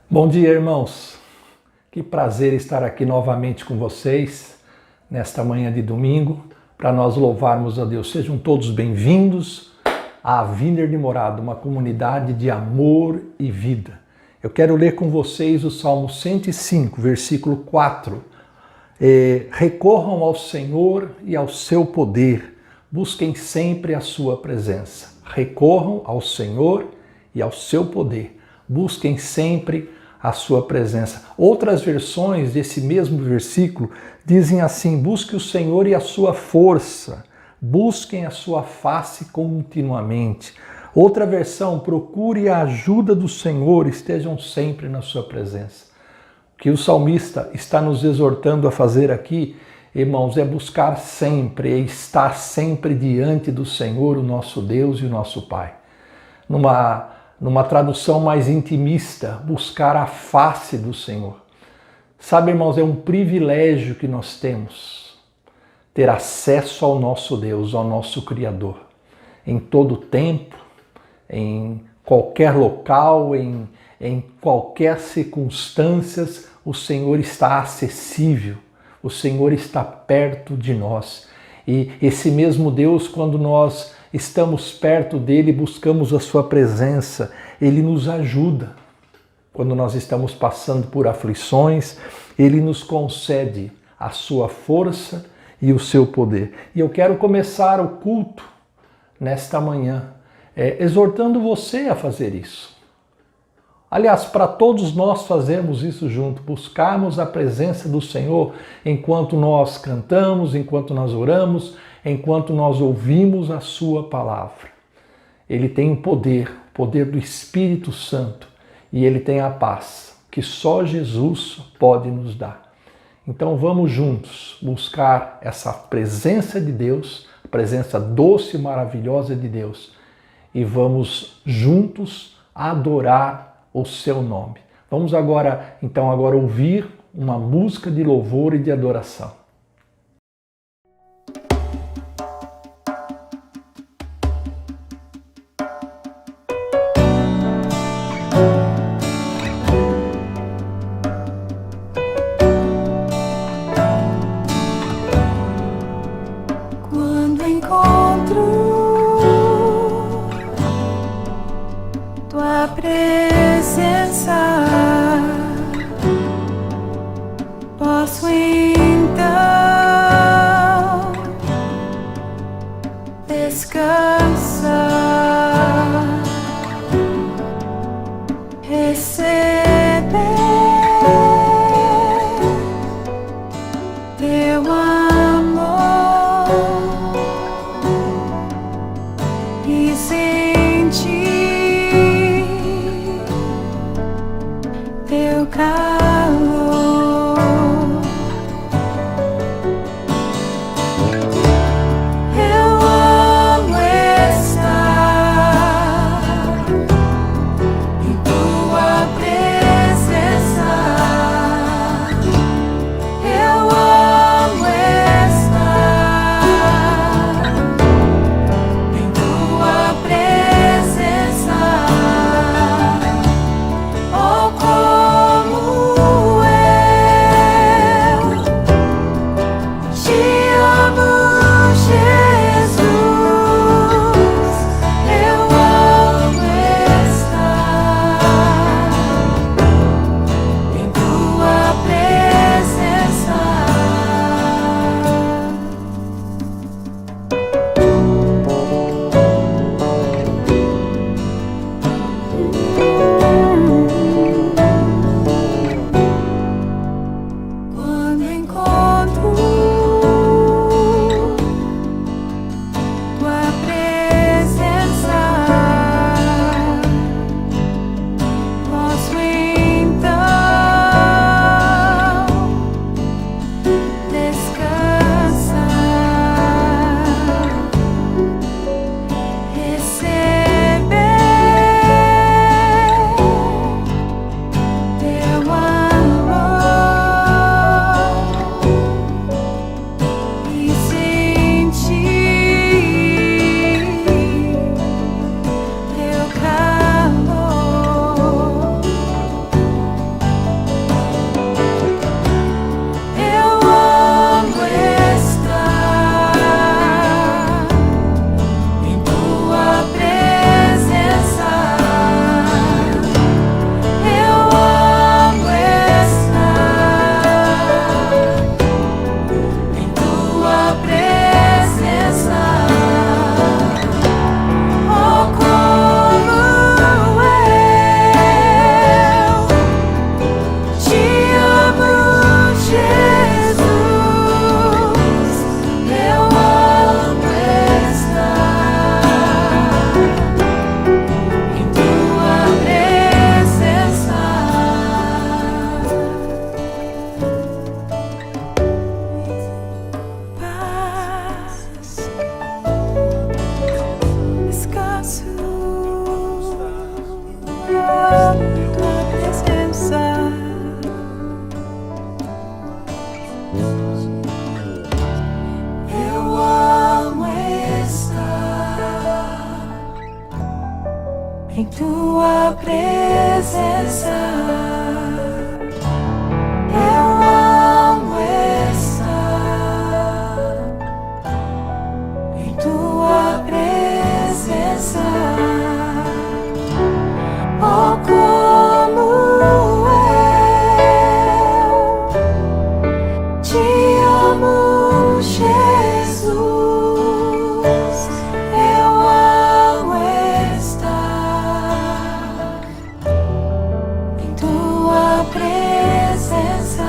Bom dia, irmãos. Que prazer estar aqui novamente com vocês nesta manhã de domingo para nós louvarmos a Deus. Sejam todos bem-vindos à Vineyard Morada, uma comunidade de amor e vida. Eu quero ler com vocês o Salmo 105, versículo 4. Recorram ao Senhor e ao seu poder, busquem sempre a sua presença. Recorram ao Senhor e ao seu poder, busquem sempre a sua presença. Outras versões desse mesmo versículo dizem assim: busque o Senhor e a sua força, busquem a sua face continuamente. Outra versão: procure a ajuda do Senhor, estejam sempre na sua presença. O que o salmista está nos exortando a fazer aqui, irmãos, é buscar sempre, é estar sempre diante do Senhor, o nosso Deus e o nosso Pai. Numa tradução mais intimista, buscar a face do Senhor. Sabe, irmãos, é um privilégio que nós temos ter acesso ao nosso Deus, ao nosso Criador. Em todo tempo, em qualquer local, em qualquer circunstância, o Senhor está acessível, o Senhor está perto de nós. E esse mesmo Deus, quando nós estamos perto dele, buscamos a sua presença, ele nos ajuda. Quando nós estamos passando por aflições, ele nos concede a sua força e o seu poder. E eu quero começar o culto nesta manhã, exortando você a fazer isso. Aliás, para todos nós fazermos isso junto, buscarmos a presença do Senhor enquanto nós cantamos, enquanto nós oramos, enquanto nós ouvimos a sua palavra. Ele tem o poder do Espírito Santo, e ele tem a paz que só Jesus pode nos dar. Então vamos juntos buscar essa presença de Deus, a presença doce e maravilhosa de Deus, e vamos juntos adorar o seu nome. Vamos agora ouvir uma música de louvor e de adoração. Quando encontro tua presença, posso então descansar, receber teu amor e sentir teu calor. Eu amo estar em tua presença. Eu amo estar em tua presença. em tua presença. Eu amo estar em tua presença. Oh, como eu te amo, Jesus. Eu amo estar em tua presença.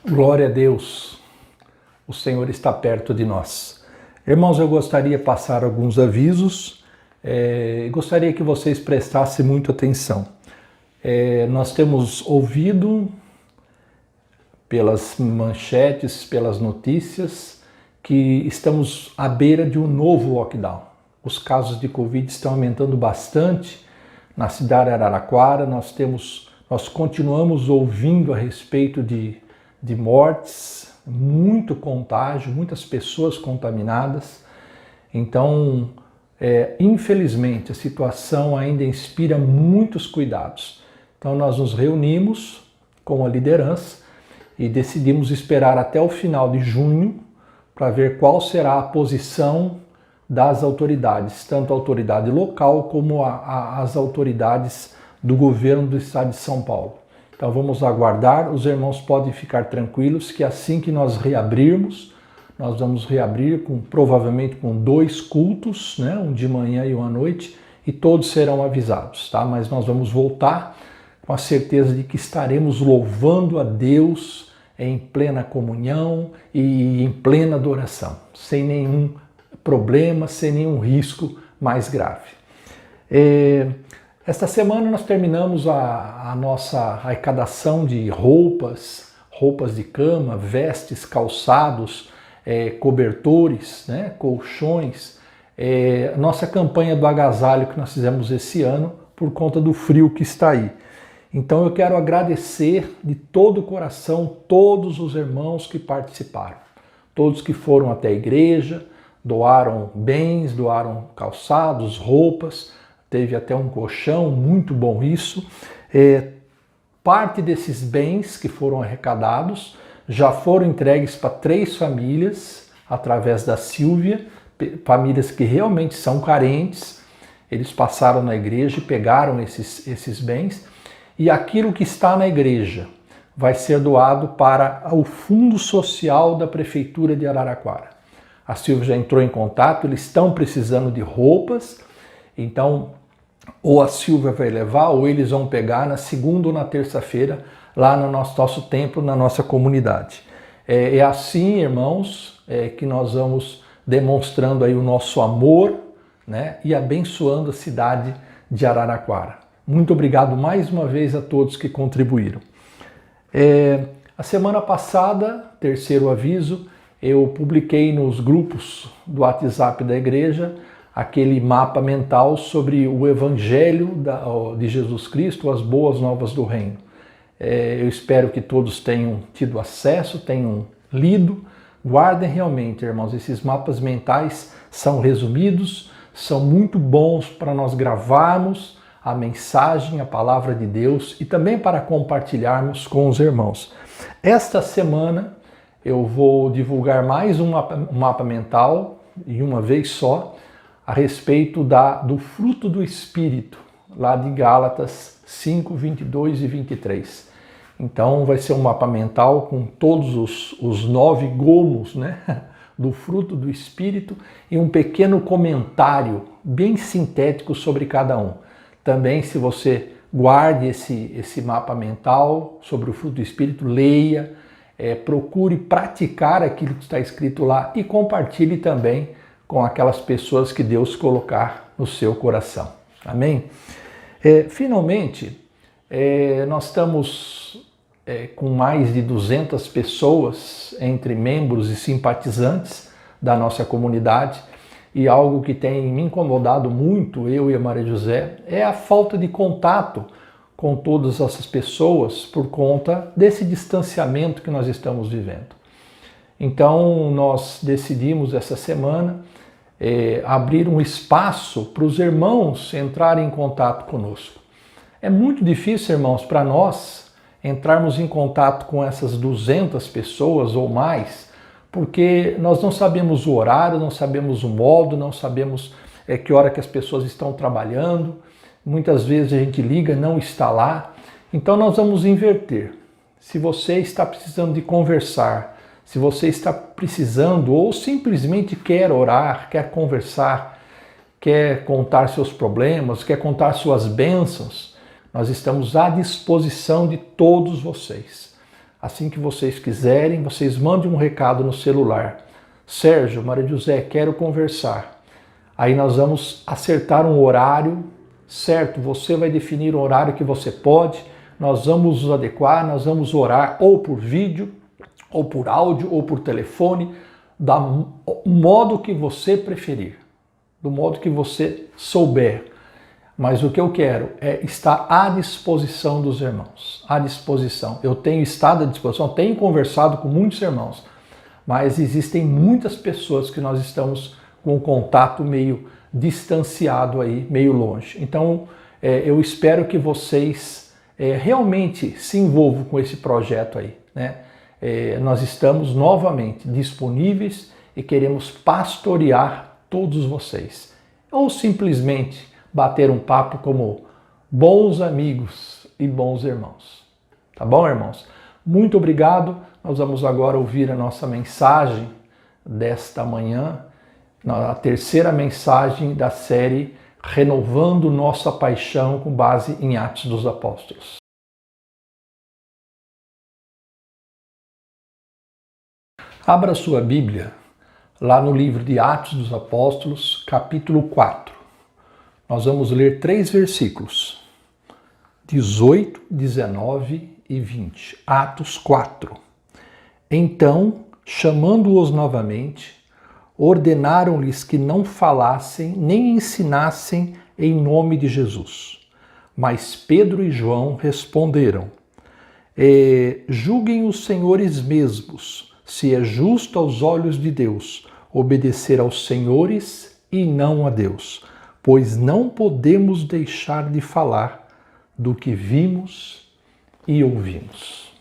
Glória a Deus, o Senhor está perto de nós. Irmãos, eu gostaria de passar alguns avisos, gostaria que vocês prestassem muita atenção. Nós temos ouvido pelas manchetes, pelas notícias, que estamos à beira de um novo lockdown. Os casos de Covid estão aumentando bastante na cidade de Araraquara. Nós continuamos ouvindo a respeito de mortes, muito contágio, muitas pessoas contaminadas. Então, infelizmente, a situação ainda inspira muitos cuidados. Então, nós nos reunimos com a liderança e decidimos esperar até o final de junho para ver qual será a posição das autoridades, tanto a autoridade local como as autoridades do governo do estado de São Paulo. Então vamos aguardar, os irmãos podem ficar tranquilos que assim que nós reabrirmos, nós vamos reabrir provavelmente com 2 cultos, né? Um de manhã e um à noite, e todos serão avisados, tá? Mas nós vamos voltar com a certeza de que estaremos louvando a Deus em plena comunhão e em plena adoração, sem nenhum problema, sem nenhum risco mais grave. Esta semana nós terminamos a nossa arrecadação de roupas de cama, vestes, calçados, cobertores, né, colchões, nossa campanha do agasalho que nós fizemos esse ano por conta do frio que está aí. Então eu quero agradecer de todo o coração todos os irmãos que participaram, todos que foram até a igreja, doaram bens, doaram calçados, roupas, teve até um colchão, muito bom isso. Parte desses bens que foram arrecadados já foram entregues para 3 famílias, através da Silvia, famílias que realmente são carentes. Eles passaram na igreja e pegaram esses bens. E aquilo que está na igreja vai ser doado para o Fundo Social da Prefeitura de Araraquara. A Silvia já entrou em contato, eles estão precisando de roupas, então ou a Silvia vai levar ou eles vão pegar na segunda ou na terça-feira lá no nosso templo, na nossa comunidade. É assim, irmãos, que nós vamos demonstrando aí o nosso amor, né, e abençoando a cidade de Araraquara. Muito obrigado mais uma vez a todos que contribuíram. A semana passada, terceiro aviso, eu publiquei nos grupos do WhatsApp da igreja aquele mapa mental sobre o Evangelho de Jesus Cristo, as boas novas do reino. Eu espero que todos tenham tido acesso, tenham lido. Guardem realmente, irmãos, esses mapas mentais são resumidos, são muito bons para nós gravarmos a mensagem, a palavra de Deus e também para compartilharmos com os irmãos. Esta semana eu vou divulgar mais um mapa mental, e uma vez só, a respeito do fruto do Espírito, lá de Gálatas 5, 22 e 23. Então vai ser um mapa mental com todos os 9 gomos, né, do fruto do Espírito e um pequeno comentário bem sintético sobre cada um. Também, se você guarde esse mapa mental sobre o fruto do Espírito, leia, procure praticar aquilo que está escrito lá e compartilhe também com aquelas pessoas que Deus colocar no seu coração. Amém? Finalmente, nós estamos com mais de 200 pessoas entre membros e simpatizantes da nossa comunidade, e algo que tem me incomodado muito, eu e a Maria José, é a falta de contato com todas essas pessoas por conta desse distanciamento que nós estamos vivendo. Então nós decidimos essa semana abrir um espaço para os irmãos entrarem em contato conosco. É muito difícil, irmãos, para nós entrarmos em contato com essas 200 pessoas ou mais, porque nós não sabemos o horário, não sabemos o modo, não sabemos que hora que as pessoas estão trabalhando. Muitas vezes a gente liga, não está lá. Então nós vamos inverter. Se você está precisando de conversar, se você está precisando ou simplesmente quer orar, quer conversar, quer contar seus problemas, quer contar suas bênçãos, nós estamos à disposição de todos vocês. Assim que vocês quiserem, vocês mandem um recado no celular. Sérgio, Maria José, quero conversar. Aí nós vamos acertar um horário, certo? Você vai definir o horário que você pode, nós vamos nos adequar, nós vamos orar ou por vídeo, ou por áudio, ou por telefone, do modo que você preferir, do modo que você souber. Mas o que eu quero é estar à disposição dos irmãos, à disposição. Eu tenho estado à disposição, tenho conversado com muitos irmãos, mas existem muitas pessoas que nós estamos com um contato meio distanciado aí, meio longe. Então, eu espero que vocês realmente se envolvam com esse projeto aí, né? Nós estamos novamente disponíveis e queremos pastorear todos vocês. Ou simplesmente bater um papo como bons amigos e bons irmãos. Tá bom, irmãos? Muito obrigado. Nós vamos agora ouvir a nossa mensagem desta manhã, a terceira mensagem da série Renovando Nossa Paixão, com base em Atos dos Apóstolos. Abra sua Bíblia lá no livro de Atos dos Apóstolos, capítulo 4. Nós vamos ler 3 versículos, 18, 19 e 20. Atos 4. Então, chamando-os novamente, ordenaram-lhes que não falassem nem ensinassem em nome de Jesus. Mas Pedro e João responderam: julguem os senhores mesmos, se é justo aos olhos de Deus obedecer aos senhores e não a Deus, pois não podemos deixar de falar do que vimos e ouvimos.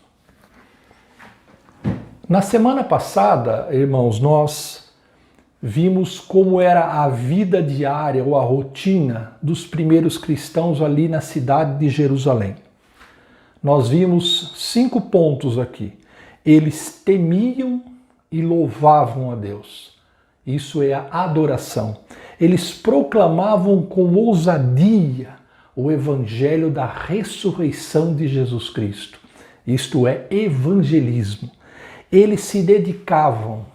Na semana passada, irmãos, nós vimos como era a vida diária ou a rotina dos primeiros cristãos ali na cidade de Jerusalém. Nós vimos 5 pontos aqui. Eles temiam e louvavam a Deus. Isso é a adoração. Eles proclamavam com ousadia o evangelho da ressurreição de Jesus Cristo. Isto é evangelismo. Eles se dedicavam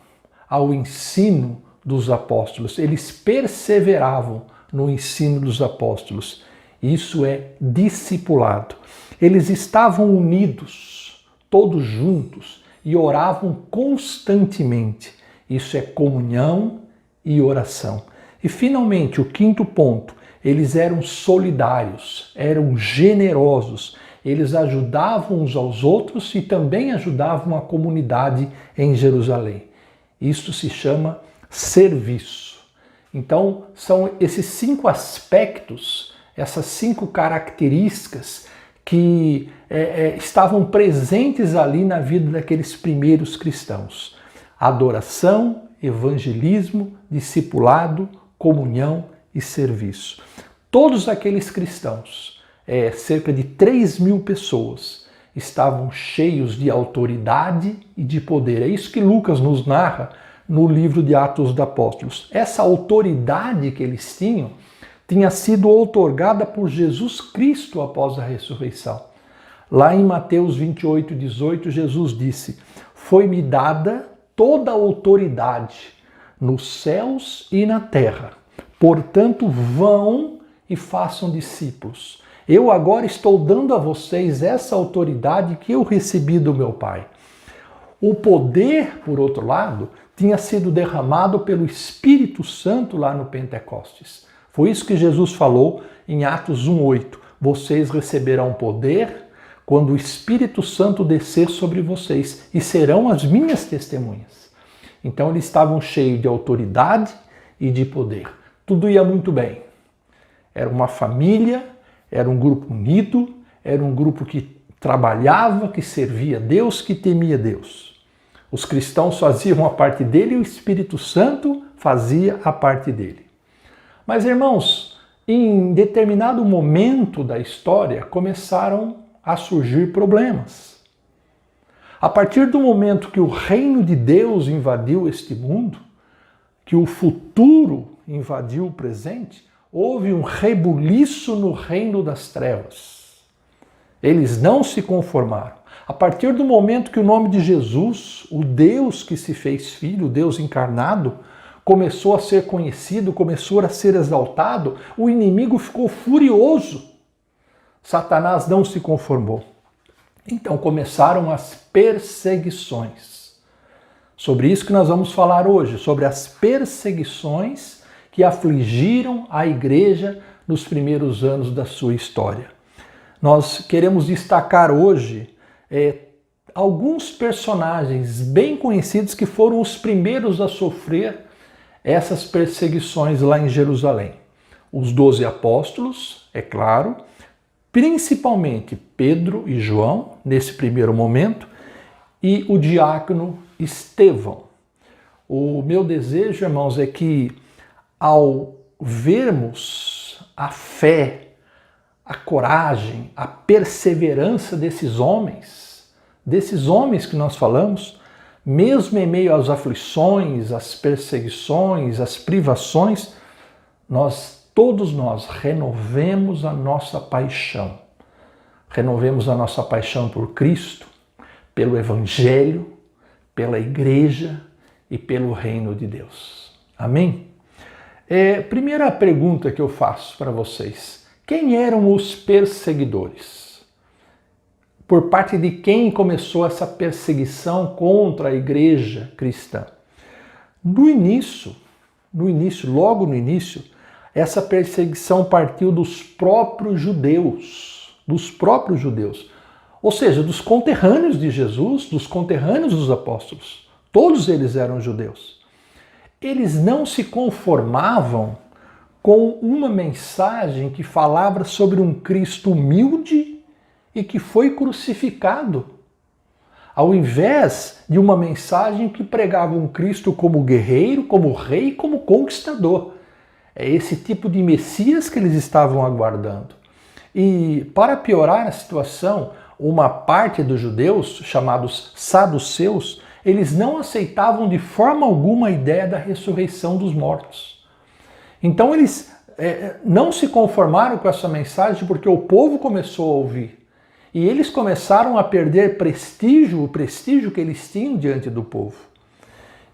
ao ensino dos apóstolos. Eles perseveravam no ensino dos apóstolos. Isso é discipulado. Eles estavam unidos, todos juntos, e oravam constantemente. Isso é comunhão e oração. E finalmente, o 5º ponto, eles eram solidários, eram generosos, eles ajudavam uns aos outros e também ajudavam a comunidade em Jerusalém. Isso se chama serviço. Então, são esses 5 aspectos, essas 5 características que estavam presentes ali na vida daqueles primeiros cristãos. Adoração, evangelismo, discipulado, comunhão e serviço. Todos aqueles cristãos, cerca de 3.000 pessoas, estavam cheios de autoridade e de poder. É isso que Lucas nos narra no livro de Atos dos Apóstolos. Essa autoridade que eles tinha sido outorgada por Jesus Cristo após a ressurreição. Lá em Mateus 28, 18, Jesus disse: foi-me dada toda a autoridade nos céus e na terra. Portanto, vão e façam discípulos. Eu agora estou dando a vocês essa autoridade que eu recebi do meu Pai. O poder, por outro lado, tinha sido derramado pelo Espírito Santo lá no Pentecostes. Foi isso que Jesus falou em Atos 1:8. Vocês receberão poder quando o Espírito Santo descer sobre vocês e serão as minhas testemunhas. Então eles estavam cheios de autoridade e de poder. Tudo ia muito bem. Era uma família, era um grupo unido, era um grupo que trabalhava, que servia a Deus, que temia Deus. Os cristãos faziam a parte dele e o Espírito Santo fazia a parte dele. Mas, irmãos, em determinado momento da história começaram a surgir problemas. A partir do momento que o reino de Deus invadiu este mundo, que o futuro invadiu o presente, houve um rebuliço no reino das trevas. Eles não se conformaram. A partir do momento que o nome de Jesus, o Deus que se fez filho, o Deus encarnado, começou a ser conhecido, começou a ser exaltado, o inimigo ficou furioso. Satanás não se conformou. Então começaram as perseguições. Sobre isso que nós vamos falar hoje, sobre as perseguições que afligiram a igreja nos primeiros anos da sua história. Nós queremos destacar hoje alguns personagens bem conhecidos que foram os primeiros a sofrer essas perseguições lá em Jerusalém. Os 12 apóstolos, é claro, principalmente Pedro e João, nesse primeiro momento, e o diácono Estevão. O meu desejo, irmãos, é que ao vermos a fé, a coragem, a perseverança desses homens que nós falamos, mesmo em meio às aflições, às perseguições, às privações, todos nós renovemos a nossa paixão. Renovemos a nossa paixão por Cristo, pelo Evangelho, pela Igreja e pelo Reino de Deus. Amém? Primeira pergunta que eu faço para vocês. Quem eram os perseguidores? Por parte de quem começou essa perseguição contra a igreja cristã? Logo no início, essa perseguição partiu dos próprios judeus. Ou seja, dos conterrâneos de Jesus, dos conterrâneos dos apóstolos. Todos eles eram judeus. Eles não se conformavam com uma mensagem que falava sobre um Cristo humilde e que foi crucificado, ao invés de uma mensagem que pregava um Cristo como guerreiro, como rei, como conquistador. É esse tipo de Messias que eles estavam aguardando. E para piorar a situação, uma parte dos judeus, chamados saduceus, eles não aceitavam de forma alguma a ideia da ressurreição dos mortos. Então eles não se conformaram com essa mensagem porque o povo começou a ouvir. E eles começaram a perder prestígio, o prestígio que eles tinham diante do povo.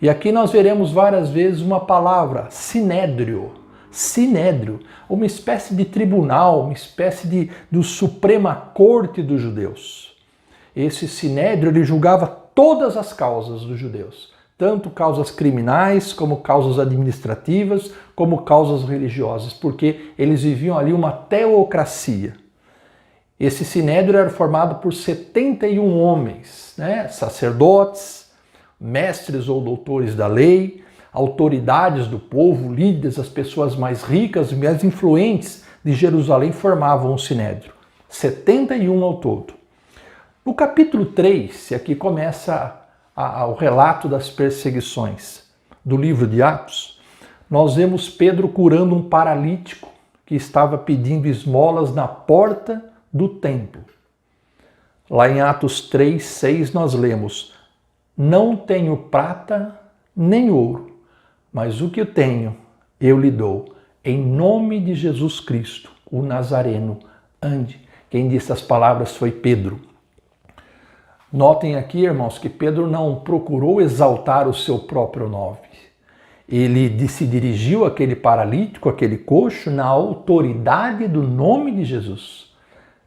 E aqui nós veremos várias vezes uma palavra, sinédrio. Sinédrio, uma espécie de tribunal, uma espécie de Suprema Corte dos judeus. Esse sinédrio, ele julgava todas as causas dos judeus, tanto causas criminais, como causas administrativas, como causas religiosas, porque eles viviam ali uma teocracia. Esse sinédrio era formado por 71 homens, sacerdotes, mestres ou doutores da lei, autoridades do povo, líderes, as pessoas mais ricas e mais influentes de Jerusalém formavam o sinédrio. 71 ao todo. No capítulo 3, aqui começa o relato das perseguições do livro de Atos, nós vemos Pedro curando um paralítico que estava pedindo esmolas na porta do templo. Lá em Atos 3, 6 nós lemos: não tenho prata nem ouro, mas o que eu tenho eu lhe dou. Em nome de Jesus Cristo, o Nazareno, ande. Quem disse as palavras foi Pedro. Notem aqui, irmãos, que Pedro não procurou exaltar o seu próprio nome. Ele se dirigiu àquele paralítico, àquele coxo, na autoridade do nome de Jesus.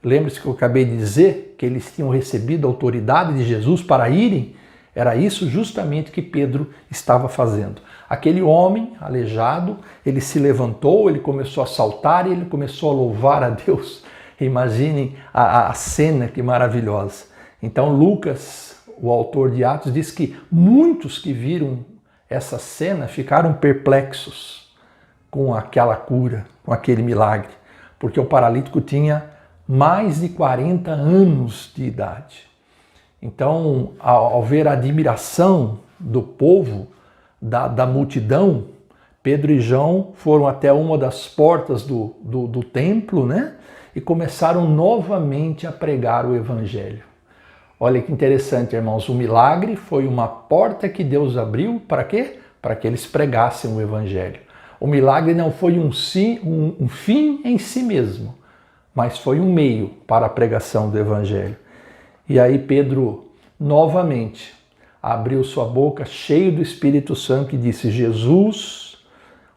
Lembre-se que eu acabei de dizer que eles tinham recebido a autoridade de Jesus para irem? Era isso justamente que Pedro estava fazendo. Aquele homem aleijado, ele se levantou, ele começou a saltar e ele começou a louvar a Deus. Imaginem a cena, que maravilhosa. Então Lucas, o autor de Atos, diz que muitos que viram essa cena, ficaram perplexos com aquela cura, com aquele milagre, porque o paralítico tinha mais de 40 anos de idade. Então, ao ver a admiração do povo, da multidão, Pedro e João foram até uma das portas do templo, né? E começaram novamente a pregar o evangelho. Olha que interessante, irmãos, o milagre foi uma porta que Deus abriu para quê? Para que eles pregassem o evangelho. O milagre não foi um fim em si mesmo, mas foi um meio para a pregação do evangelho. E aí Pedro novamente abriu sua boca cheio do Espírito Santo e disse: Jesus,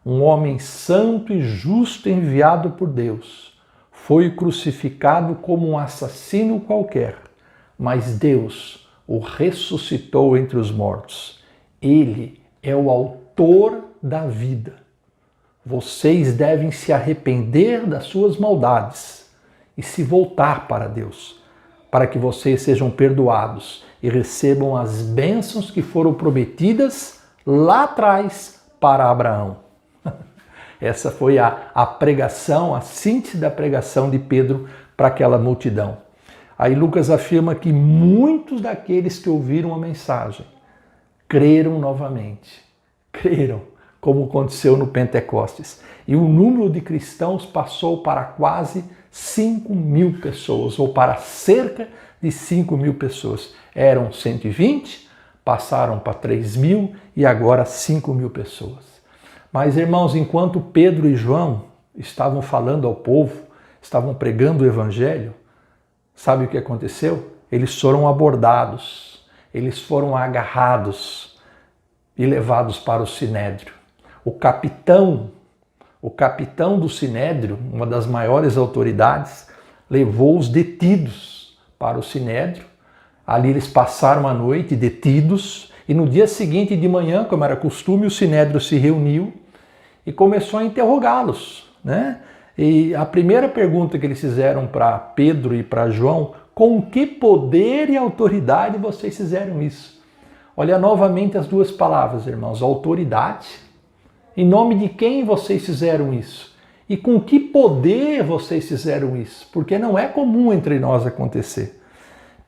um homem santo e justo enviado por Deus, foi crucificado como um assassino qualquer, mas Deus o ressuscitou entre os mortos. Ele é o autor da vida. Vocês devem se arrepender das suas maldades e se voltar para Deus, para que vocês sejam perdoados e recebam as bênçãos que foram prometidas lá atrás para Abraão. Essa foi a pregação, a síntese da pregação de Pedro para aquela multidão. Aí Lucas afirma que muitos daqueles que ouviram a mensagem creram novamente. Creram, como aconteceu no Pentecostes. E o número de cristãos passou para quase 5.000 pessoas, ou para cerca de 5.000 pessoas. Eram 120, passaram para 3.000 e agora 5.000 pessoas. Mas, irmãos, enquanto Pedro e João estavam falando ao povo, estavam pregando o evangelho, sabe o que aconteceu? Eles foram abordados, eles foram agarrados e levados para o Sinédrio. O capitão do Sinédrio, uma das maiores autoridades, levou os detidos para o Sinédrio. Ali eles passaram a noite detidos e no dia seguinte de manhã, como era costume, o Sinédrio se reuniu e começou a interrogá-los, né? E a primeira pergunta que eles fizeram para Pedro e para João: com que poder e autoridade vocês fizeram isso? Olha novamente as duas palavras, irmãos: autoridade. Em nome de quem vocês fizeram isso? E com que poder vocês fizeram isso? Porque não é comum entre nós acontecer.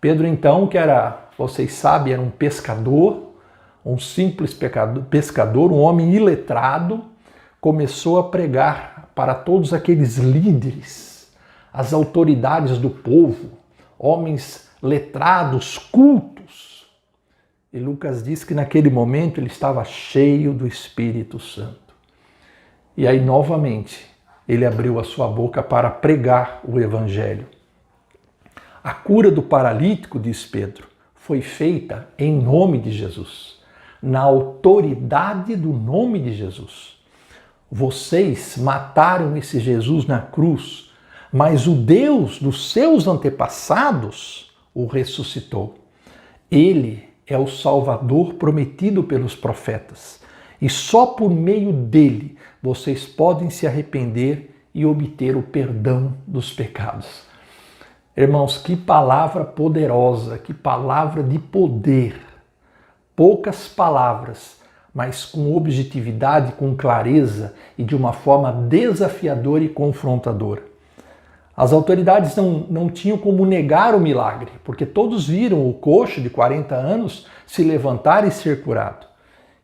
Pedro, então, que era, vocês sabem, era um pescador, um simples pescador, um homem iletrado, começou a pregar para todos aqueles líderes, as autoridades do povo, homens letrados, cultos. E Lucas diz que naquele momento ele estava cheio do Espírito Santo. E aí, novamente, ele abriu a sua boca para pregar o Evangelho. A cura do paralítico, diz Pedro, foi feita em nome de Jesus, na autoridade do nome de Jesus. Vocês mataram esse Jesus na cruz, mas o Deus dos seus antepassados o ressuscitou. Ele é o Salvador prometido pelos profetas. E só por meio dele vocês podem se arrepender e obter o perdão dos pecados. Irmãos, que palavra poderosa, que palavra de poder. Poucas palavras, mas com objetividade, com clareza e de uma forma desafiadora e confrontadora. As autoridades não tinham como negar o milagre, porque todos viram o coxo de 40 anos se levantar e ser curado.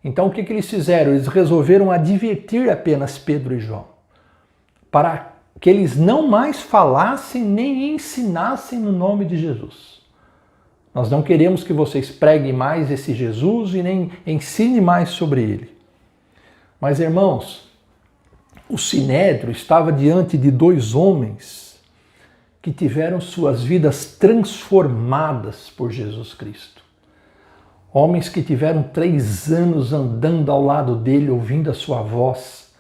Então o que eles fizeram? Eles resolveram advertir apenas Pedro e João, para que eles não mais falassem nem ensinassem no nome de Jesus. Nós não queremos que vocês preguem mais esse Jesus e nem ensinem mais sobre ele. Mas, irmãos, o Sinédrio estava diante de dois homens que tiveram suas vidas transformadas por Jesus Cristo. Homens que tiveram 3 anos andando ao lado dele, ouvindo a sua voz,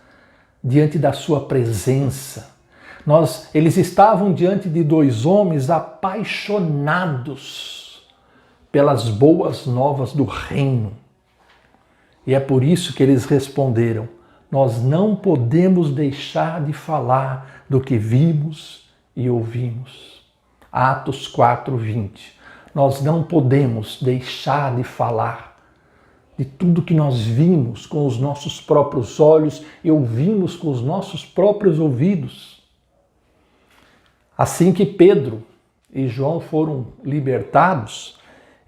diante da sua presença. Eles estavam diante de 2 homens apaixonados pelas boas novas do reino. E é por isso que eles responderam: nós não podemos deixar de falar do que vimos e ouvimos. Atos 4:20. Nós não podemos deixar de falar de tudo que nós vimos com os nossos próprios olhos e ouvimos com os nossos próprios ouvidos. Assim que Pedro e João foram libertados,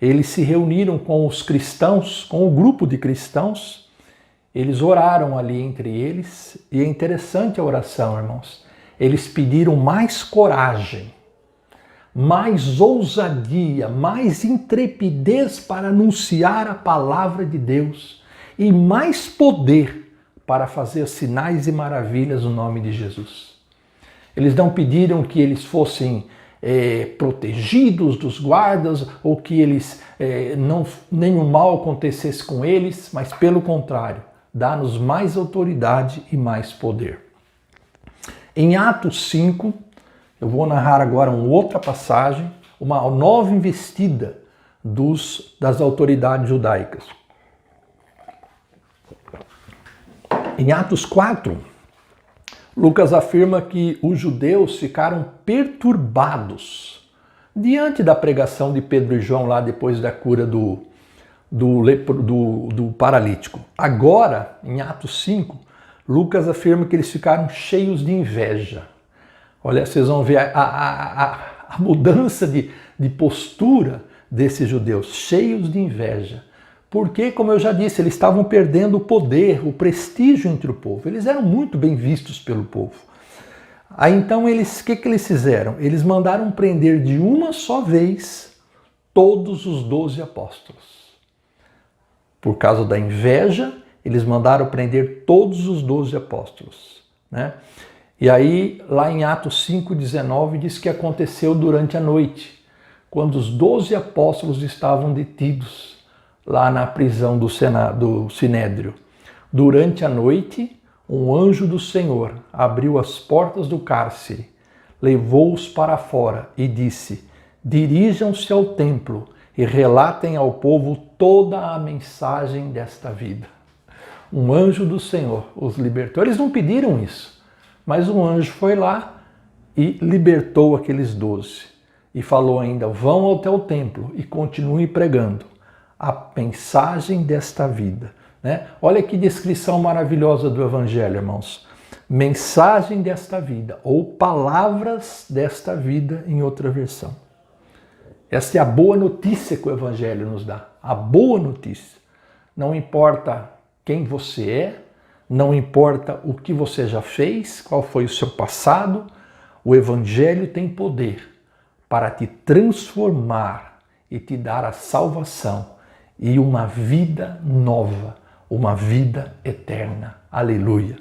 eles se reuniram com os cristãos, com o grupo de cristãos, eles oraram ali entre eles, e é interessante a oração, irmãos. Eles pediram mais coragem, mais ousadia, mais intrepidez para anunciar a palavra de Deus e mais poder para fazer sinais e maravilhas no nome de Jesus. Eles não pediram que eles fossem protegidos dos guardas ou que eles nenhum mal acontecesse com eles, mas pelo contrário, dá-nos mais autoridade e mais poder. Em Atos 5, eu vou narrar agora uma outra passagem, uma nova investida das autoridades judaicas. Em Atos 4, Lucas afirma que os judeus ficaram perturbados diante da pregação de Pedro e João lá depois da cura do paralítico. Agora, em Atos 5, Lucas afirma que eles ficaram cheios de inveja. Olha, vocês vão ver a mudança de postura desses judeus, cheios de inveja. Porque, como eu já disse, eles estavam perdendo o poder, o prestígio entre o povo. Eles eram muito bem vistos pelo povo. Aí então, o que eles fizeram? Eles mandaram prender de uma só vez todos os 12 apóstolos. Por causa da inveja, eles mandaram prender todos os 12 apóstolos, né? E aí, lá em Atos 5,19, diz que aconteceu durante a noite, quando os 12 apóstolos estavam detidos lá na prisão do Sinédrio. Durante a noite, um anjo do Senhor abriu as portas do cárcere, levou-os para fora e disse: dirijam-se ao templo e relatem ao povo toda a mensagem desta vida. Um anjo do Senhor os libertou. Eles não pediram isso, mas um anjo foi lá e libertou aqueles 12. E falou ainda: vão até o templo e continuem pregando a mensagem desta vida. Né? Olha que descrição maravilhosa do Evangelho, irmãos. Mensagem desta vida, ou palavras desta vida em outra versão. Esta é a boa notícia que o Evangelho nos dá. A boa notícia. Não importa quem você é, não importa o que você já fez, qual foi o seu passado, o Evangelho tem poder para te transformar e te dar a salvação e uma vida nova, uma vida eterna. Aleluia!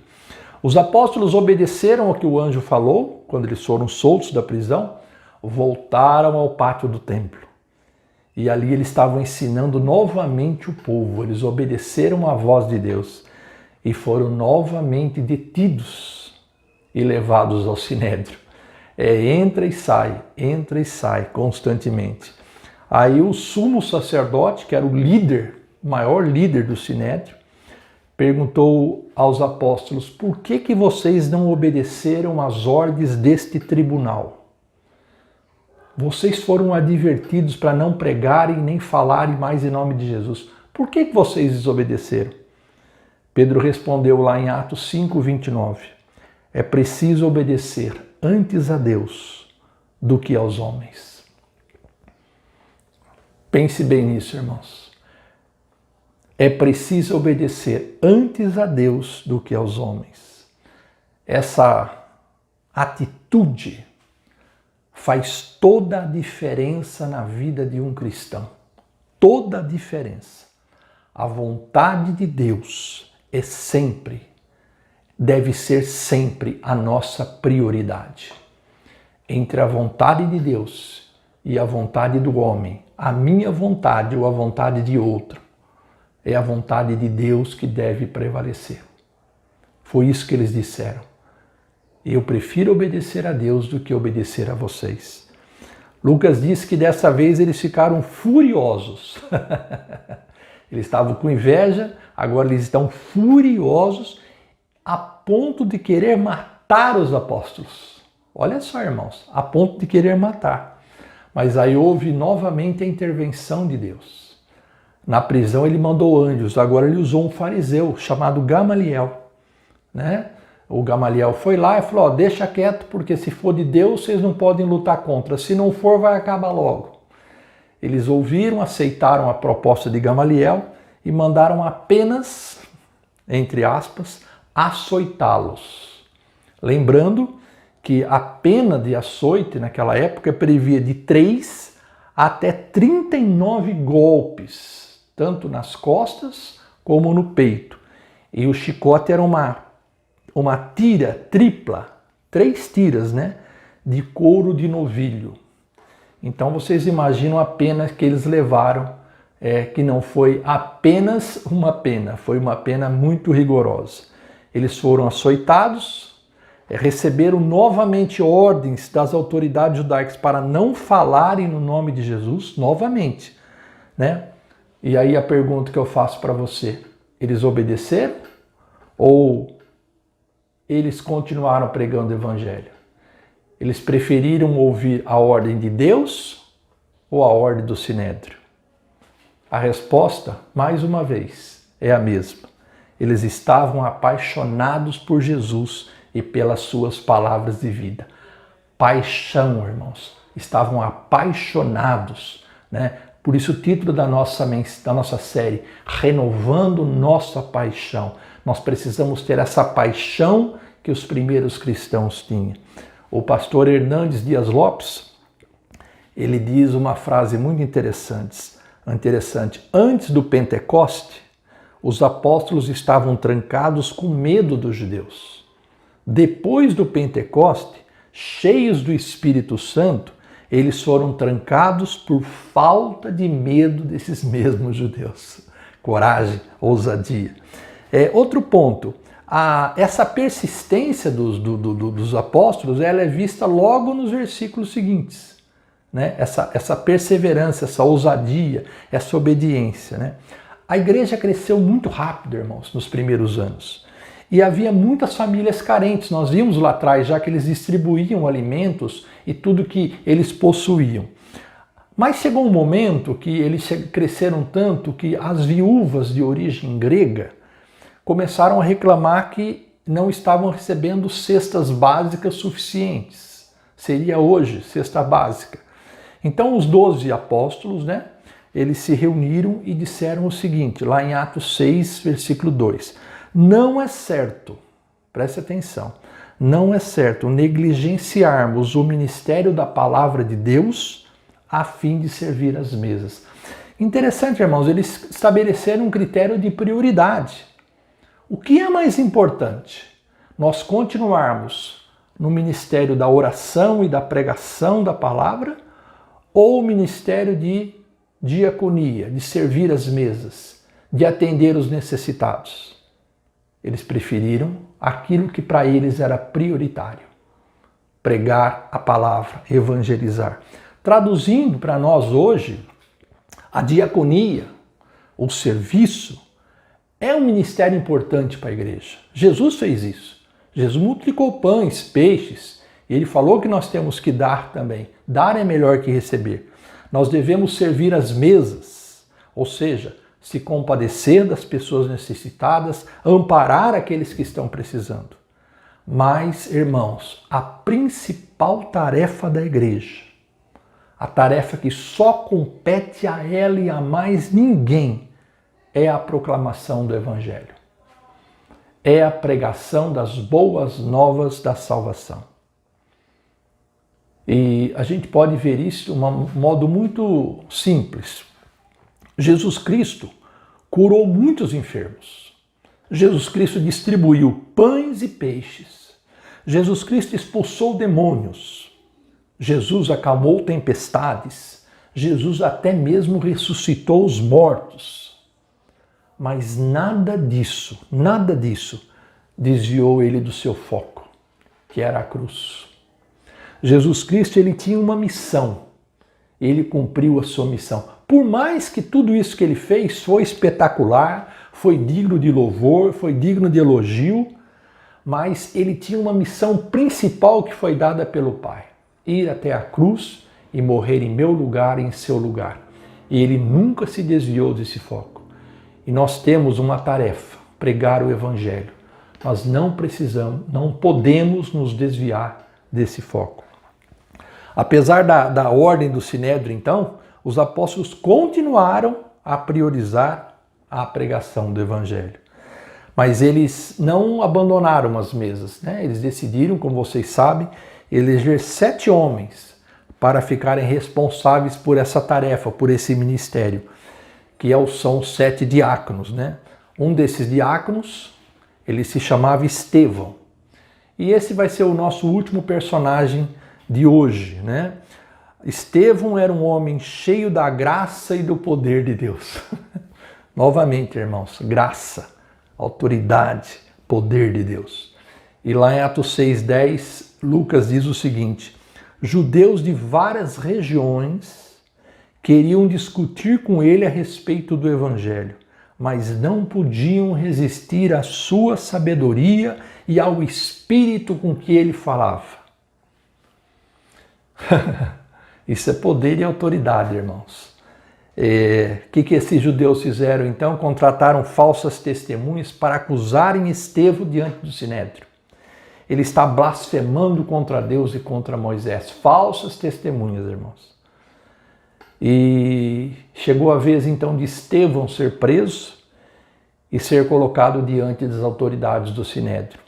Os apóstolos obedeceram ao que o anjo falou quando eles foram soltos da prisão, voltaram ao pátio do templo. E ali eles estavam ensinando novamente o povo, eles obedeceram à voz de Deus e foram novamente detidos e levados ao Sinédrio. Entra e sai constantemente. Aí o sumo sacerdote, que era o líder, o maior líder do Sinédrio, perguntou aos apóstolos: por que vocês não obedeceram às ordens deste tribunal? Vocês foram advertidos para não pregarem nem falarem mais em nome de Jesus. Por que vocês desobedeceram? Pedro respondeu lá em Atos 5:29. É preciso obedecer antes a Deus do que aos homens. Pense bem nisso, irmãos. É preciso obedecer antes a Deus do que aos homens. Essa atitude faz toda a diferença na vida de um cristão. Toda a diferença. A vontade de Deus deve ser sempre a nossa prioridade. Entre a vontade de Deus e a vontade do homem, a minha vontade ou a vontade de outro, é a vontade de Deus que deve prevalecer. Foi isso que eles disseram. Eu prefiro obedecer a Deus do que obedecer a vocês. Lucas diz que dessa vez eles ficaram furiosos. Eles estavam com inveja, agora eles estão furiosos a ponto de querer matar os apóstolos. Olha só, irmãos, a ponto de querer matar. Mas aí houve novamente a intervenção de Deus. Na prisão ele mandou anjos, agora ele usou um fariseu chamado Gamaliel, né? O Gamaliel foi lá e falou, deixa quieto, porque se for de Deus, vocês não podem lutar contra. Se não for, vai acabar logo. Eles ouviram, aceitaram a proposta de Gamaliel e mandaram apenas, entre aspas, açoitá-los. Lembrando que a pena de açoite naquela época previa de 3 até 39 golpes, tanto nas costas como no peito. E o chicote era uma tira tripla, 3 tiras, né, de couro de novilho. Então vocês imaginam a pena que eles levaram, que não foi apenas uma pena, foi uma pena muito rigorosa. Eles foram açoitados, receberam novamente ordens das autoridades judaicas para não falarem no nome de Jesus, novamente, né? E aí a pergunta que eu faço para você, eles obedeceram ou eles continuaram pregando o evangelho? Eles preferiram ouvir a ordem de Deus ou a ordem do Sinédrio? A resposta, mais uma vez, é a mesma. Eles estavam apaixonados por Jesus e pelas suas palavras de vida. Paixão, irmãos. Estavam apaixonados, né? Por isso o título da nossa série, Renovando Nossa Paixão. Nós precisamos ter essa paixão que os primeiros cristãos tinham. O pastor Hernandes Dias Lopes, ele diz uma frase muito interessante. Antes do Pentecoste, os apóstolos estavam trancados com medo dos judeus. Depois do Pentecoste, cheios do Espírito Santo, eles foram trancados por falta de medo desses mesmos judeus. Coragem, ousadia. Outro ponto. Essa persistência dos apóstolos, ela é vista logo nos versículos seguintes, né? Essa perseverança, essa ousadia, essa obediência, né? A igreja cresceu muito rápido, irmãos, nos primeiros anos. E havia muitas famílias carentes. Nós vimos lá atrás já que eles distribuíam alimentos e tudo que eles possuíam. Mas chegou um momento que eles cresceram tanto que as viúvas de origem grega começaram a reclamar que não estavam recebendo cestas básicas suficientes. Seria hoje cesta básica. Então os 12 apóstolos, né, eles se reuniram e disseram o seguinte, lá em Atos 6, versículo 2. Não é certo, preste atenção, não é certo negligenciarmos o ministério da palavra de Deus a fim de servir as mesas. Interessante, irmãos, eles estabeleceram um critério de prioridade. O que é mais importante? Nós continuarmos no ministério da oração e da pregação da palavra ou o ministério de diaconia, de servir as mesas, de atender os necessitados? Eles preferiram aquilo que para eles era prioritário: pregar a palavra, evangelizar. Traduzindo para nós hoje, a diaconia, o serviço, é um ministério importante para a igreja. Jesus fez isso. Jesus multiplicou pães, peixes, e ele falou que nós temos que dar também. Dar é melhor que receber. Nós devemos servir as mesas, ou seja, se compadecer das pessoas necessitadas, amparar aqueles que estão precisando. Mas, irmãos, a principal tarefa da igreja, a tarefa que só compete a ela e a mais ninguém, é a proclamação do Evangelho. É a pregação das boas novas da salvação. E a gente pode ver isso de um modo muito simples. Jesus Cristo curou muitos enfermos. Jesus Cristo distribuiu pães e peixes. Jesus Cristo expulsou demônios. Jesus acalmou tempestades. Jesus até mesmo ressuscitou os mortos. Mas nada disso desviou ele do seu foco, que era a cruz. Jesus Cristo, ele tinha uma missão. Ele cumpriu a sua missão. Por mais que tudo isso que ele fez foi espetacular, foi digno de louvor, foi digno de elogio, mas ele tinha uma missão principal que foi dada pelo Pai: ir até a cruz e morrer em meu lugar e em seu lugar. E ele nunca se desviou desse foco. E nós temos uma tarefa, pregar o Evangelho. Nós não podemos nos desviar desse foco. Apesar da ordem do Sinédrio, então, os apóstolos continuaram a priorizar a pregação do Evangelho. Mas eles não abandonaram as mesas, né? Eles decidiram, como vocês sabem, eleger 7 homens para ficarem responsáveis por essa tarefa, por esse ministério, que são os 7 diáconos, né? Um desses diáconos, ele se chamava Estevão. E esse vai ser o nosso último personagem de hoje, né? Estevão era um homem cheio da graça e do poder de Deus. Novamente, irmãos, graça, autoridade, poder de Deus. E lá em Atos 6:10, Lucas diz o seguinte: judeus de várias regiões queriam discutir com ele a respeito do Evangelho, mas não podiam resistir à sua sabedoria e ao espírito com que ele falava. Isso é poder e autoridade, irmãos. O que esses judeus fizeram então? Contrataram falsas testemunhas para acusarem Estevão diante do Sinédrio. Ele está blasfemando contra Deus e contra Moisés. Falsas testemunhas, irmãos. E chegou a vez então de Estevão ser preso e ser colocado diante das autoridades do Sinédrio.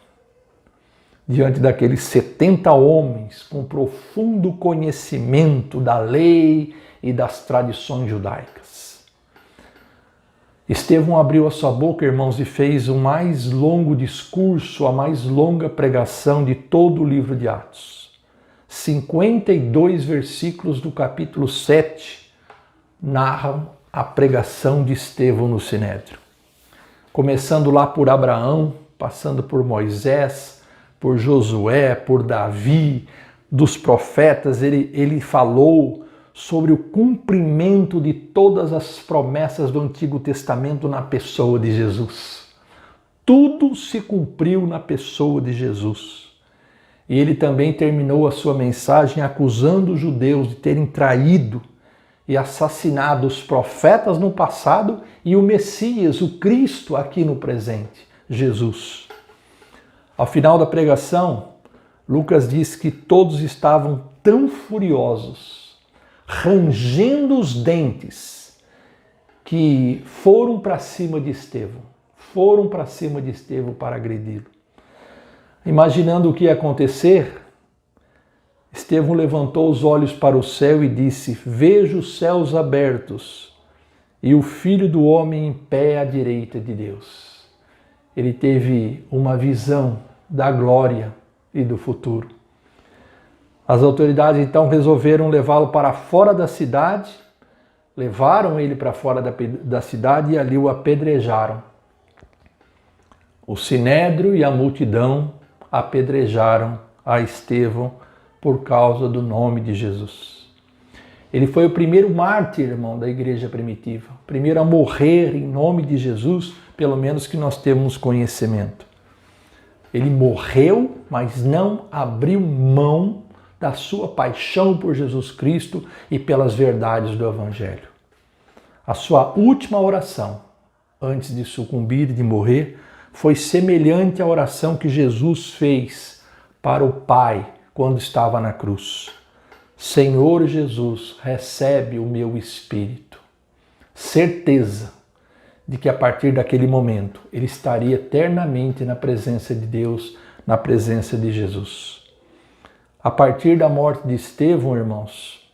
Diante daqueles 70 homens com profundo conhecimento da lei e das tradições judaicas. Estevão abriu a sua boca, irmãos, e fez o mais longo discurso, a mais longa pregação de todo o livro de Atos. 52 versículos do capítulo 7 narram a pregação de Estevão no Sinédrio. Começando lá por Abraão, passando por Moisés, por Josué, por Davi, dos profetas, ele falou sobre o cumprimento de todas as promessas do Antigo Testamento na pessoa de Jesus. Tudo se cumpriu na pessoa de Jesus. E ele também terminou a sua mensagem acusando os judeus de terem traído e assassinado os profetas no passado e o Messias, o Cristo, aqui no presente, Jesus. Ao final da pregação, Lucas diz que todos estavam tão furiosos, rangendo os dentes, que foram para cima de Estevão. Foram para cima de Estevão para agredi-lo. Imaginando o que ia acontecer, Estevão levantou os olhos para o céu e disse: vejo os céus abertos e o Filho do Homem em pé à direita de Deus. Ele teve uma visão da glória e do futuro. As autoridades então resolveram levá-lo para fora da cidade, levaram ele para fora da cidade e ali o apedrejaram. O Sinédrio e a multidão apedrejaram a Estevão por causa do nome de Jesus. Ele foi o primeiro mártir, irmão, da igreja primitiva, o primeiro a morrer em nome de Jesus, pelo menos que nós temos conhecimento. Ele morreu, mas não abriu mão da sua paixão por Jesus Cristo e pelas verdades do Evangelho. A sua última oração, antes de sucumbir e de morrer, foi semelhante à oração que Jesus fez para o Pai quando estava na cruz. Senhor Jesus, recebe o meu espírito. Certeza de que a partir daquele momento ele estaria eternamente na presença de Deus, na presença de Jesus. A partir da morte de Estevão, irmãos,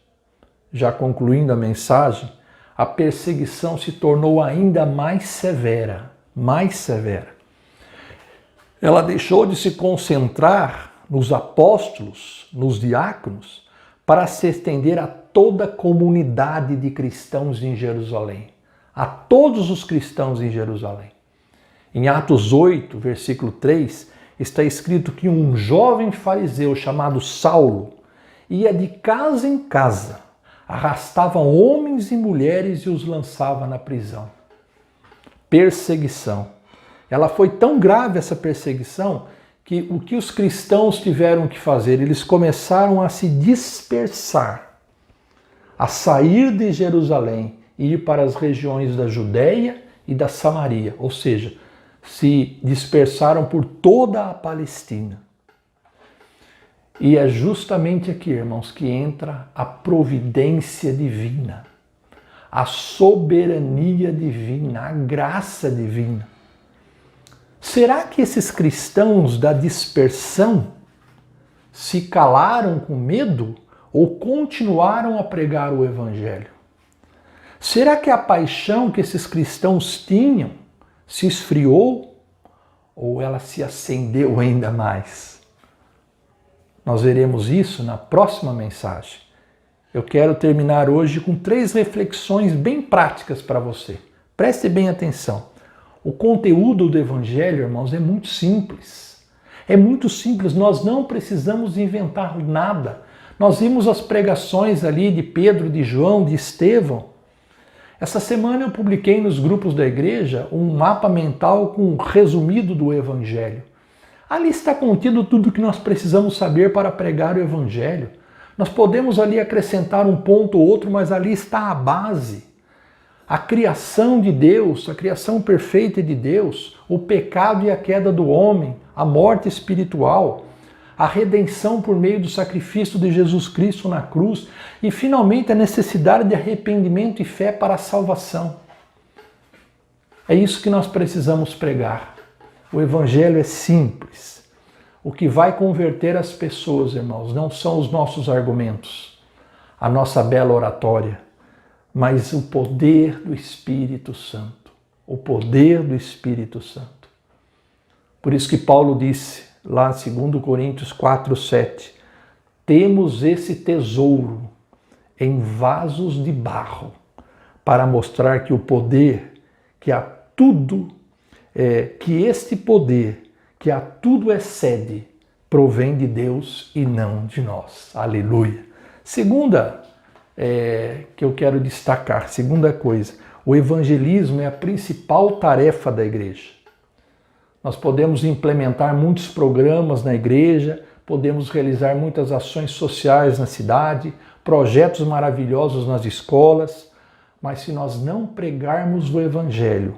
já concluindo a mensagem, a perseguição se tornou ainda mais severa, mais severa. Ela deixou de se concentrar nos apóstolos, nos diáconos, para se estender a toda a comunidade de cristãos em Jerusalém. A todos os cristãos em Jerusalém. Em Atos 8, versículo 3, está escrito que um jovem fariseu chamado Saulo ia de casa em casa, arrastava homens e mulheres e os lançava na prisão. Perseguição. Ela foi tão grave, essa perseguição, que o que os cristãos tiveram que fazer? Eles começaram a se dispersar, a sair de Jerusalém e ir para as regiões da Judéia e da Samaria, ou seja, se dispersaram por toda a Palestina. E é justamente aqui, irmãos, que entra a providência divina, a soberania divina, a graça divina. Será que esses cristãos da dispersão se calaram com medo ou continuaram a pregar o Evangelho? Será que a paixão que esses cristãos tinham se esfriou ou ela se acendeu ainda mais? Nós veremos isso na próxima mensagem. Eu quero terminar hoje com 3 reflexões bem práticas para você. Preste bem atenção. O conteúdo do Evangelho, irmãos, é muito simples. É muito simples, nós não precisamos inventar nada. Nós vimos as pregações ali de Pedro, de João, de Estevão. Essa semana eu publiquei nos grupos da igreja um mapa mental com um resumido do Evangelho. Ali está contido tudo o que nós precisamos saber para pregar o Evangelho. Nós podemos ali acrescentar um ponto ou outro, mas ali está a base. A criação de Deus, a criação perfeita de Deus, o pecado e a queda do homem, a morte espiritual, a redenção por meio do sacrifício de Jesus Cristo na cruz e, finalmente, a necessidade de arrependimento e fé para a salvação. É isso que nós precisamos pregar. O Evangelho é simples. O que vai converter as pessoas, irmãos, não são os nossos argumentos, a nossa bela oratória, mas o poder do Espírito Santo. O poder do Espírito Santo. Por isso que Paulo disse, lá em 2 Coríntios 4:7, temos esse tesouro em vasos de barro, para mostrar que o poder, que a tudo, que este poder, que a tudo excede, provém de Deus e não de nós. Aleluia. Segunda, que eu quero destacar, segunda coisa, o evangelismo é a principal tarefa da igreja. Nós podemos implementar muitos programas na igreja, podemos realizar muitas ações sociais na cidade, projetos maravilhosos nas escolas, mas se nós não pregarmos o evangelho,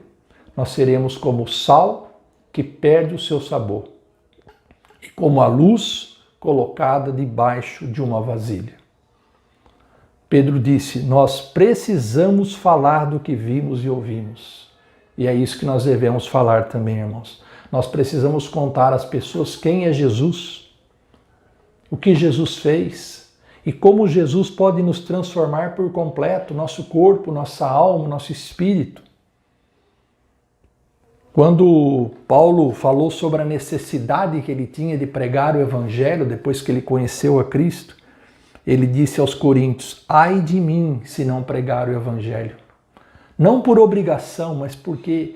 nós seremos como o sal que perde o seu sabor e como a luz colocada debaixo de uma vasilha. Pedro disse, nós precisamos falar do que vimos e ouvimos. E é isso que nós devemos falar também, irmãos. Nós precisamos contar às pessoas quem é Jesus, o que Jesus fez e como Jesus pode nos transformar por completo, nosso corpo, nossa alma, nosso espírito. Quando Paulo falou sobre a necessidade que ele tinha de pregar o Evangelho depois que ele conheceu a Cristo, ele disse aos coríntios, ai de mim se não pregar o Evangelho. Não por obrigação, mas porque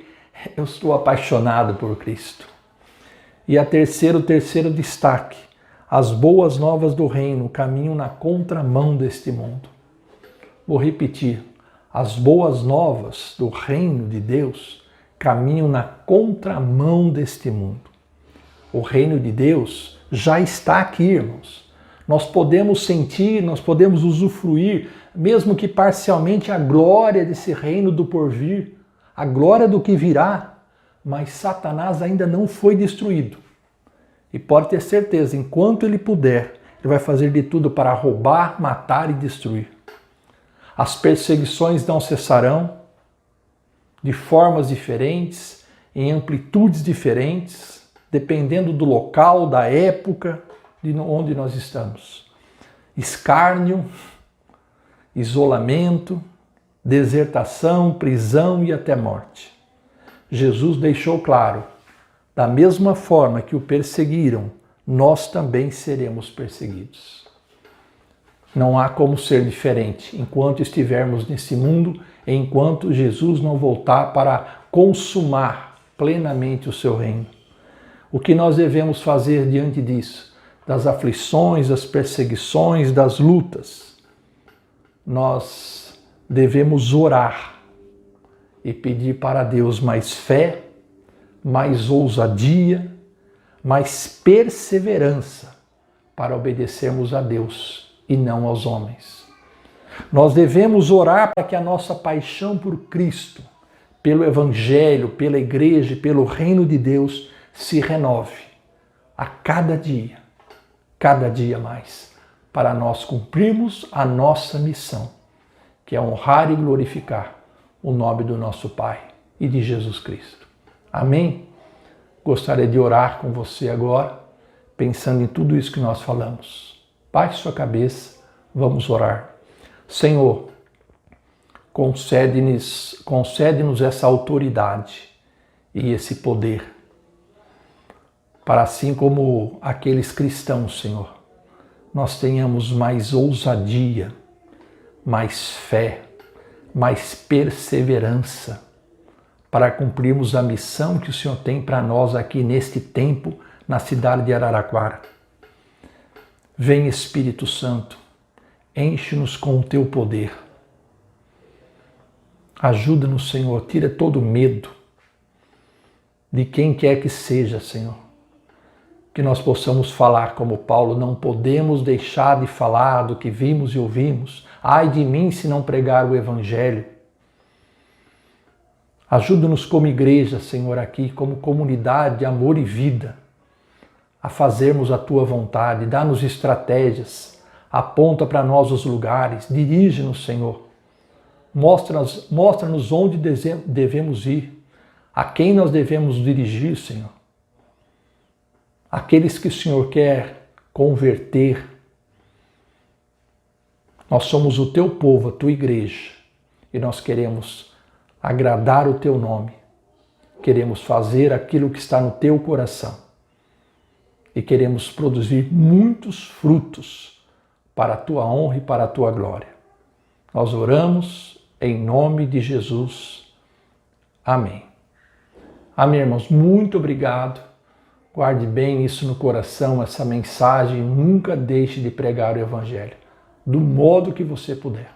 eu estou apaixonado por Cristo. E o terceiro destaque, as boas novas do reino caminham na contramão deste mundo. Vou repetir, as boas novas do reino de Deus caminham na contramão deste mundo. O reino de Deus já está aqui, irmãos. Nós podemos sentir, nós podemos usufruir, mesmo que parcialmente, a glória desse reino do porvir, a glória do que virá, mas Satanás ainda não foi destruído. E pode ter certeza, enquanto ele puder, ele vai fazer de tudo para roubar, matar e destruir. As perseguições não cessarão, de formas diferentes, em amplitudes diferentes, dependendo do local, da época, de onde nós estamos. Escárnio, isolamento, desertação, prisão e até morte. Jesus deixou claro, da mesma forma que o perseguiram, nós também seremos perseguidos. Não há como ser diferente enquanto estivermos nesse mundo, enquanto Jesus não voltar para consumar plenamente o seu reino. O que nós devemos fazer diante disso? Das aflições, das perseguições, das lutas. Nós devemos orar e pedir para Deus mais fé, mais ousadia, mais perseverança para obedecermos a Deus e não aos homens. Nós devemos orar para que a nossa paixão por Cristo, pelo Evangelho, pela Igreja, pelo Reino de Deus se renove a cada dia mais, para nós cumprirmos a nossa missão, que é honrar e glorificar o nome do nosso Pai e de Jesus Cristo. Amém? Gostaria de orar com você agora, pensando em tudo isso que nós falamos. Baixe sua cabeça, vamos orar. Senhor, concede-nos essa autoridade e esse poder, para assim como aqueles cristãos, Senhor, nós tenhamos mais ousadia, mais fé, mais perseverança, para cumprirmos a missão que o Senhor tem para nós aqui neste tempo, na cidade de Araraquara. Vem, Espírito Santo, enche-nos com o teu poder. Ajuda-nos, Senhor, tira todo o medo de quem quer que seja, Senhor. Que nós possamos falar como Paulo, não podemos deixar de falar do que vimos e ouvimos. Ai de mim se não pregar o Evangelho. Ajuda-nos como igreja, Senhor, aqui, como comunidade de amor e vida, a fazermos a Tua vontade. Dá-nos estratégias, aponta para nós os lugares, dirige-nos, Senhor. Mostra-nos onde devemos ir, a quem nós devemos dirigir, Senhor. Aqueles que o Senhor quer converter. Nós somos o Teu povo, a Tua igreja, e nós queremos agradar o Teu nome. Queremos fazer aquilo que está no Teu coração. E queremos produzir muitos frutos para a Tua honra e para a Tua glória. Nós oramos em nome de Jesus. Amém. Amém, irmãos. Muito obrigado. Guarde bem isso no coração, essa mensagem. Nunca deixe de pregar o Evangelho, do modo que você puder.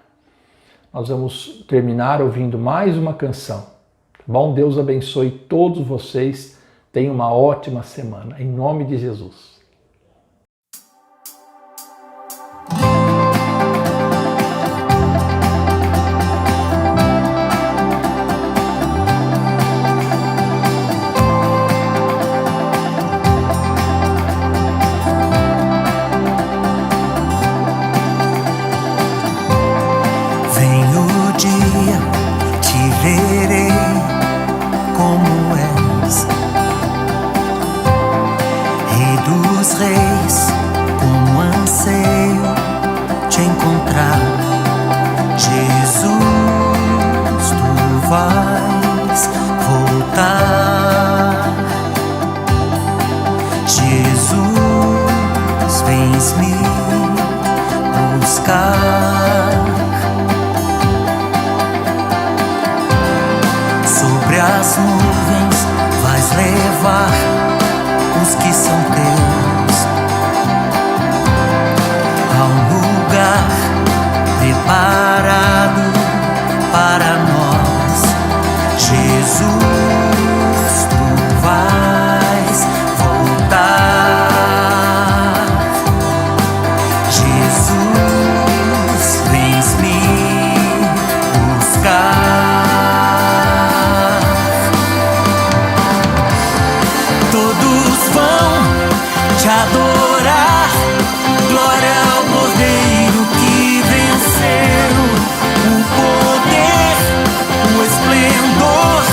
Nós vamos terminar ouvindo mais uma canção. Tá bom? Deus abençoe todos vocês. Tenham uma ótima semana. Em nome de Jesus. Verei como és, Rei dos Reis, como anseio te encontrar. Jesus, tu vais voltar. Jesus, vens me buscar. Sobre as nuvens vais levar os que são teus a um lugar preparado para nós. Jesus, tu vais voltar. Jesus, vens me buscar. Te adorar, glória ao Cordeiro que venceu. O poder, o esplendor,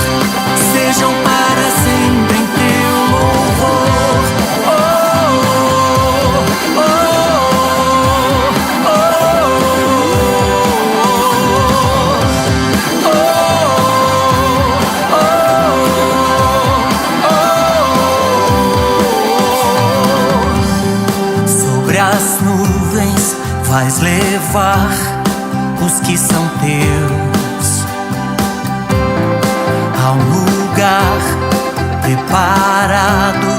sejam para sempre em teu louvor. Oh, oh, oh, oh, oh, oh. Sobre as nuvens vais levar os que são teus a um lugar preparado